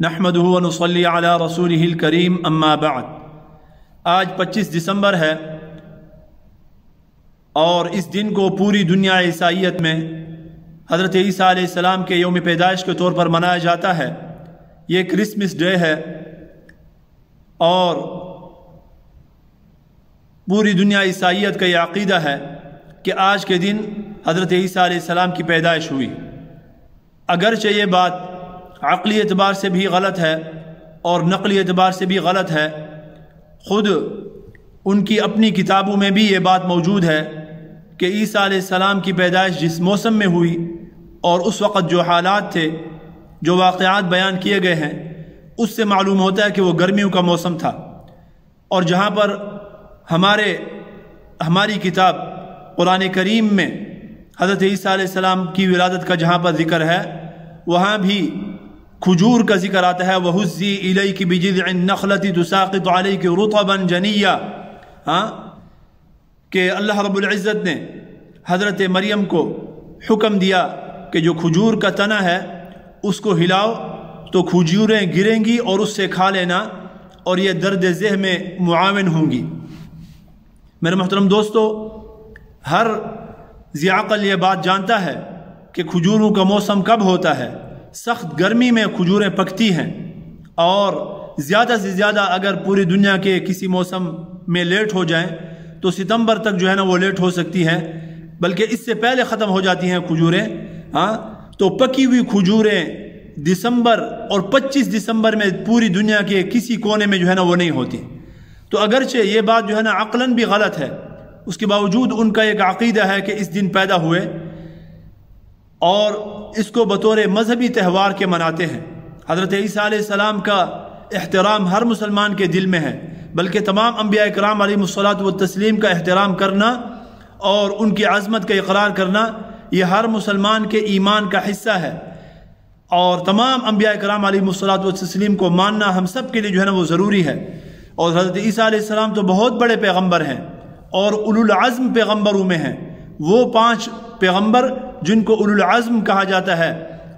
نحمدہ و نصلی علی رسولہ الکریم اما بعد۔ آج 25 دسمبر ہے اور اس دن کو پوری دنیا عیسائیت میں حضرت عیسیٰ علیہ السلام کے یوم پیدائش کے طور پر منایا جاتا ہے۔ یہ کرسمس ڈے ہے اور پوری دنیا عیسائیت کا یہ عقیدہ ہے کہ آج کے دن حضرت عیسیٰ علیہ السلام کی پیدائش ہوئی۔ اگرچہ یہ بات عقلی اعتبار سے بھی غلط ہے اور نقلی اعتبار سے بھی غلط ہے، خود ان کی اپنی کتابوں میں بھی یہ بات موجود ہے کہ عیسیٰ علیہ السلام کی پیدائش جس موسم میں ہوئی اور اس وقت جو حالات تھے، جو واقعات بیان کیے گئے ہیں، اس سے معلوم ہوتا ہے کہ وہ گرمیوں کا موسم تھا۔ اور جہاں پر ہماری کتاب قرآن کریم میں حضرت عیسیٰ علیہ السلام کی ولادت کا جہاں پر ذکر ہے، وہاں بھی کھجور کا ذکر آتا ہے، وَهُزِّي إِلَيْكِ بِجِذْعِ النَّخْلَةِ تُسَاقِطُ عَلَيْكِ رُطَبًا جَنِيًّا، کہ اللہ رب العزت نے حضرت مریم کو حکم دیا کہ جو کھجور کا تنا ہے اس کو ہلاؤ تو کھجوریں گریں گی اور اس سے کھا لینا، اور یہ درد ذہ میں معاون ہوں گی۔ میرے محترم دوستو، ہر ذی عقل یہ بات جانتا ہے کہ کھجوروں کا موسم کب ہوتا ہے۔ سخت گرمی میں کھجوریں پکتی ہیں، اور زیادہ سے زیادہ اگر پوری دنیا کے کسی موسم میں لیٹ ہو جائیں تو ستمبر تک جو ہے نا وہ لیٹ ہو سکتی ہیں، بلکہ اس سے پہلے ختم ہو جاتی ہیں کھجوریں۔ تو پکی ہوئی کھجوریں دسمبر اور 25 دسمبر میں پوری دنیا کے کسی کونے میں جو ہے نا وہ نہیں ہوتی۔ تو اگرچہ یہ بات جو ہے نا عقلاً بھی غلط ہے، اس کے باوجود ان کا ایک عقیدہ ہے کہ اس دن پیدا ہوئے اور اس کو بطور مذہبی تہوار کے مناتے ہیں۔ حضرت عیسیٰ علیہ السلام کا احترام ہر مسلمان کے دل میں ہے، بلکہ تمام انبیاء کرام علیہم الصلاۃ والتسلیم کا احترام کرنا اور ان کی عظمت کا اقرار کرنا یہ ہر مسلمان کے ایمان کا حصہ ہے، اور تمام انبیاء کرام علیہم الصلاۃ والتسلیم کو ماننا ہم سب کے لیے جو ہے نا وہ ضروری ہے۔ اور حضرت عیسیٰ علیہ السلام تو بہت بڑے پیغمبر ہیں اور اولو العزم پیغمبروں میں ہیں، وہ 5 پیغمبر جن کو اولو العزم کہا جاتا ہے،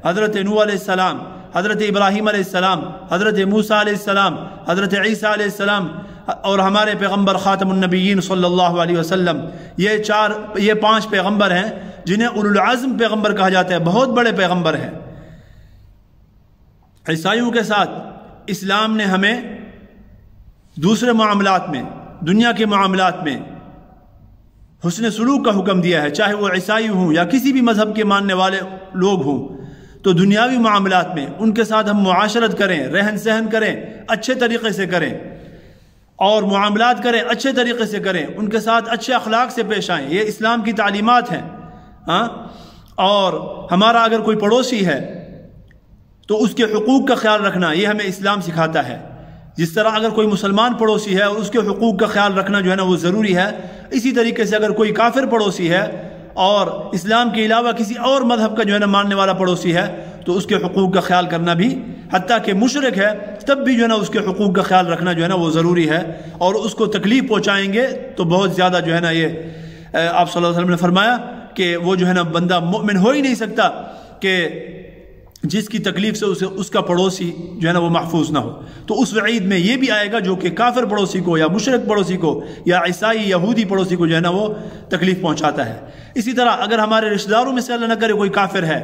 حضرت نوح علیہ السلام، حضرت ابراہیم علیہ السلام، حضرت موسیٰ علیہ السلام، حضرت عیسیٰ علیہ السلام، اور ہمارے پیغمبر خاتم النبیین صلی اللہ علیہ وسلم۔ یہ 5 پیغمبر ہیں جنہیں اولو العزم پیغمبر کہا جاتا ہے، بہت بڑے پیغمبر ہیں۔ عیسائیوں کے ساتھ اسلام نے ہمیں دوسرے معاملات میں، دنیا کے معاملات میں حسن سلوک کا حکم دیا ہے، چاہے وہ عیسائی ہوں یا کسی بھی مذہب کے ماننے والے لوگ ہوں۔ تو دنیاوی معاملات میں ان کے ساتھ ہم معاشرت کریں، رہن سہن کریں، اچھے طریقے سے کریں، اور معاملات کریں اچھے طریقے سے کریں، ان کے ساتھ اچھے اخلاق سے پیش آئیں، یہ اسلام کی تعلیمات ہیں۔ اور ہمارا اگر کوئی پڑوسی ہے تو اس کے حقوق کا خیال رکھنا یہ ہمیں اسلام سکھاتا ہے۔ جس طرح اگر کوئی مسلمان پڑوسی ہے اور اس کے حقوق کا خیال رکھنا جو ہے نا وہ ضروری ہے، اسی طریقے سے اگر کوئی کافر پڑوسی ہے اور اسلام کے علاوہ کسی اور مذہب کا جو ہے نا ماننے والا پڑوسی ہے تو اس کے حقوق کا خیال کرنا بھی، حتیٰ کہ مشرک ہے تب بھی جو ہے نا اس کے حقوق کا خیال رکھنا جو ہے نا وہ ضروری ہے، اور اس کو تکلیف پہنچائیں گے تو بہت زیادہ جو ہے نا یہ آپ صلی اللہ علیہ وسلم نے فرمایا کہ وہ جو ہے نا بندہ مومن ہو ہی نہیں سکتا کہ جس کی تکلیف سے اس کا پڑوسی جو ہے نا وہ محفوظ نہ ہو۔ تو اس وعید میں یہ بھی آئے گا جو کہ کافر پڑوسی کو یا مشرک پڑوسی کو یا عیسائی یہودی پڑوسی کو جو ہے نا وہ تکلیف پہنچاتا ہے۔ اسی طرح اگر ہمارے رشتہ داروں میں سے اللہ نہ کرے کوئی کافر ہے،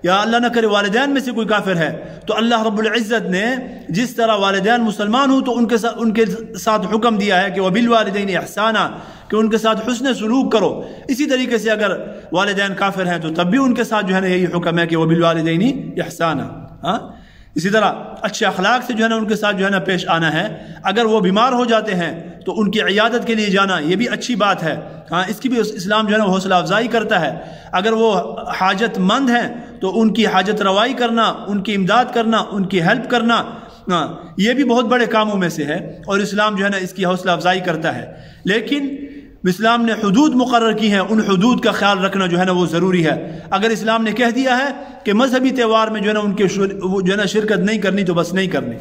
یا اللہ نہ کرے والدین میں سے کوئی کافر ہے، تو اللہ رب العزت نے جس طرح والدین مسلمان ہوں تو ان کے ساتھ حکم دیا ہے کہ وَبِالْوَالِدَيْنِ إِحْسَانًا، کہ ان کے ساتھ حسن سلوک کرو۔ اسی طریقے سے اگر والدین کافر ہیں تو تب بھی ان کے ساتھ جو ہے نا یہی حکم ہے کہ وَبِالْوَالِدَيْنِ إِحْسَانًا۔ اسی طرح اچھے اخلاق سے جو ہے نا ان کے ساتھ جو ہے نا پیش آنا ہے۔ اگر وہ بیمار ہو جاتے ہیں تو ان کی عیادت کے لیے جانا یہ بھی اچھی بات ہے، اس کی بھی اسلام جو ہے نا حوصلہ افزائی کرتا ہے۔ اگر وہ حاجت مند ہیں تو ان کی حاجت روائی کرنا، ان کی امداد کرنا، ان کی ہیلپ کرنا، یہ بھی بہت بڑے کاموں میں سے ہے، اور اسلام جو ہے نا اس کی حوصلہ افزائی کرتا ہے۔ لیکن اسلام نے حدود مقرر کی ہیں، ان حدود کا خیال رکھنا جو ہے نا وہ ضروری ہے۔ اگر اسلام نے کہہ دیا ہے کہ مذہبی تہوار میں جو ہے نا ان کے جو ہے نا شرکت نہیں کرنی تو بس نہیں کرنی۔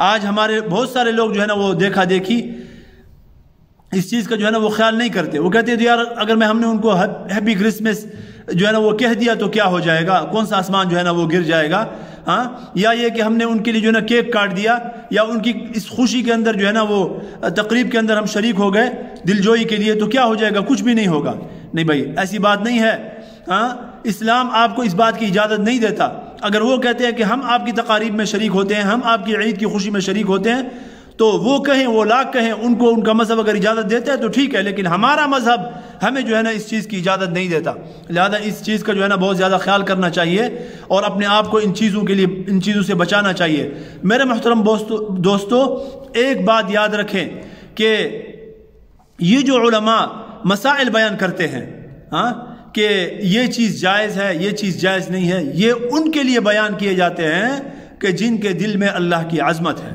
آج ہمارے بہت سارے لوگ جو ہے نا وہ دیکھا دیکھی اس چیز کا جو ہے نا وہ خیال نہیں کرتے۔ وہ کہتے ہیں یار اگر ہم نے ان کو ہیپی کرسمس جو ہے نا وہ کہہ دیا تو کیا ہو جائے گا، کون سا آسمان جو ہے نا وہ گر جائے گا، ہاں، یا یہ کہ ہم نے ان کے لیے جو ہے نا کیک کاٹ دیا، یا ان کی اس خوشی کے اندر جو ہے نا وہ تقریب کے اندر ہم شریک ہو گئے دل جوئی کے لیے، تو کیا ہو جائے گا؟ کچھ بھی نہیں ہوگا۔ نہیں بھائی، ایسی بات نہیں ہے۔ ہاں، اسلام آپ کو اس بات کی اجازت نہیں دیتا۔ اگر وہ کہتے ہیں کہ ہم آپ کی تقاریب میں شریک ہوتے ہیں، ہم آپ کی عید کی خوشی میں شریک ہوتے ہیں، تو وہ کہیں، وہ لاکھ کہیں، ان کو ان کا مذہب اگر اجازت دیتا ہے تو ٹھیک ہے، لیکن ہمارا مذہب ہمیں جو ہے نا اس چیز کی اجازت نہیں دیتا۔ لہذا اس چیز کا جو ہے نا بہت زیادہ خیال کرنا چاہیے اور اپنے آپ کو ان چیزوں کے لیے، ان چیزوں سے بچانا چاہیے۔ میرے محترم دوستو، ایک بات یاد رکھیں کہ یہ جو علماء مسائل بیان کرتے ہیں، ہاں، کہ یہ چیز جائز ہے، یہ چیز جائز نہیں ہے، یہ ان کے لیے بیان کیے جاتے ہیں کہ جن کے دل میں اللہ کی عظمت ہے،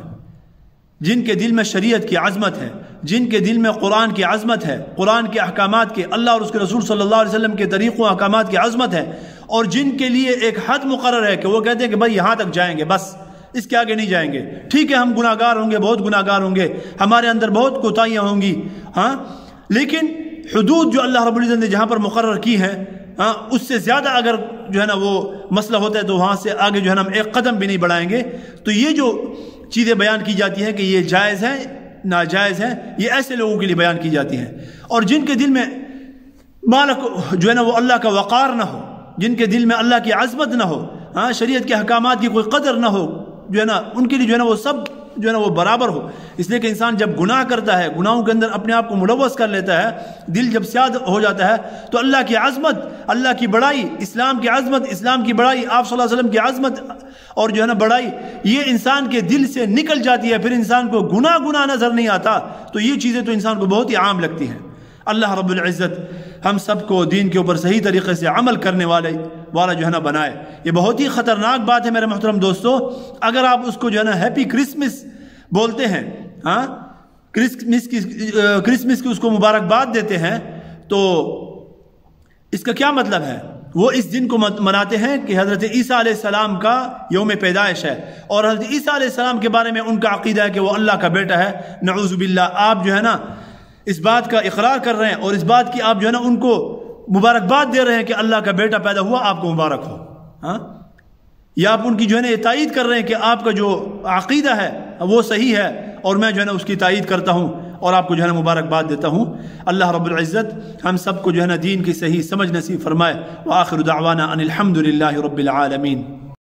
جن کے دل میں شریعت کی عظمت ہے، جن کے دل میں قرآن کی عظمت ہے، قرآن کے احکامات کے، اللہ اور اس کے رسول صلی اللہ علیہ وسلم کے طریقوں احکامات کی عظمت ہے، اور جن کے لیے ایک حد مقرر ہے کہ وہ کہتے ہیں کہ بھائی یہاں تک جائیں گے، بس اس کے آگے نہیں جائیں گے۔ ٹھیک ہے، ہم گناہ گار ہوں گے، بہت گناہ گار ہوں گے، ہمارے اندر بہت کوتاہیاں ہوں گی، ہاں، لیکن حدود جو اللہ رب العزت نے جہاں پر مقرر کی ہیں، ہاں، اس سے زیادہ اگر جو ہے نا وہ مسئلہ ہوتا ہے تو وہاں سے آگے جو ہے نا ہم ایک قدم بھی نہیں بڑھائیں گے۔ تو یہ جو چیزیں بیان کی جاتی ہیں کہ یہ جائز ہیں، ناجائز ہیں، یہ ایسے لوگوں کے لیے بیان کی جاتی ہیں، اور جن کے دل میں مالک جو ہے نا وہ اللہ کا وقار نہ ہو، جن کے دل میں اللہ کی عظمت نہ ہو، ہاں، شریعت کے احکامات کی کوئی قدر نہ ہو، جو ہے نا ان کے لیے جو ہے نا وہ سب جو ہے نا وہ برابر ہو۔ اس لیے کہ انسان جب گناہ کرتا ہے، گناہوں کے اندر اپنے آپ کو ملوث کر لیتا ہے، دل جب سیاد ہو جاتا ہے، تو اللہ کی عظمت، اللہ کی بڑائی، اسلام کی عظمت، اسلام کی بڑائی، آپ صلی اللہ علیہ وسلم کی عظمت اور جو ہے نا بڑائی، یہ انسان کے دل سے نکل جاتی ہے، پھر انسان کو گناہ نظر نہیں آتا۔ تو یہ چیزیں تو انسان کو بہت ہی عام لگتی ہیں۔ اللہ رب العزت ہم سب کو دین کے اوپر صحیح طریقے سے عمل کرنے والا جو ہے نا بنائے۔ یہ بہت ہی خطرناک بات ہے میرے محترم دوستو، اگر آپ اس کو جو ہے نا ہیپی کرسمس بولتے ہیں، ہاں، کرسمس کی اس کو مبارکباد دیتے ہیں، تو اس کا کیا مطلب ہے؟ وہ اس دن کو مناتے ہیں کہ حضرت عیسیٰ علیہ السلام کا یوم پیدائش ہے، اور حضرت عیسیٰ علیہ السلام کے بارے میں ان کا عقیدہ ہے کہ وہ اللہ کا بیٹا ہے، نعوذ باللہ۔ آپ جو ہے نا اس بات کا اقرار کر رہے ہیں، اور اس بات کی آپ جو ہے نا ان کو مبارکباد دے رہے ہیں کہ اللہ کا بیٹا پیدا ہوا، آپ کو مبارک ہو، ہاں، یا آپ ان کی جو ہے نا یہ تائید کر رہے ہیں کہ آپ کا جو عقیدہ ہے وہ صحیح ہے، اور میں جو ہے نا اس کی تائید کرتا ہوں اور آپ کو جو ہے نا مبارکباد دیتا ہوں۔ اللہ رب العزت ہم سب کو جو ہے نا دین کی صحیح سمجھ نصیب فرمائے۔ وآخر دعوانا ان الحمد للہ رب العالمین۔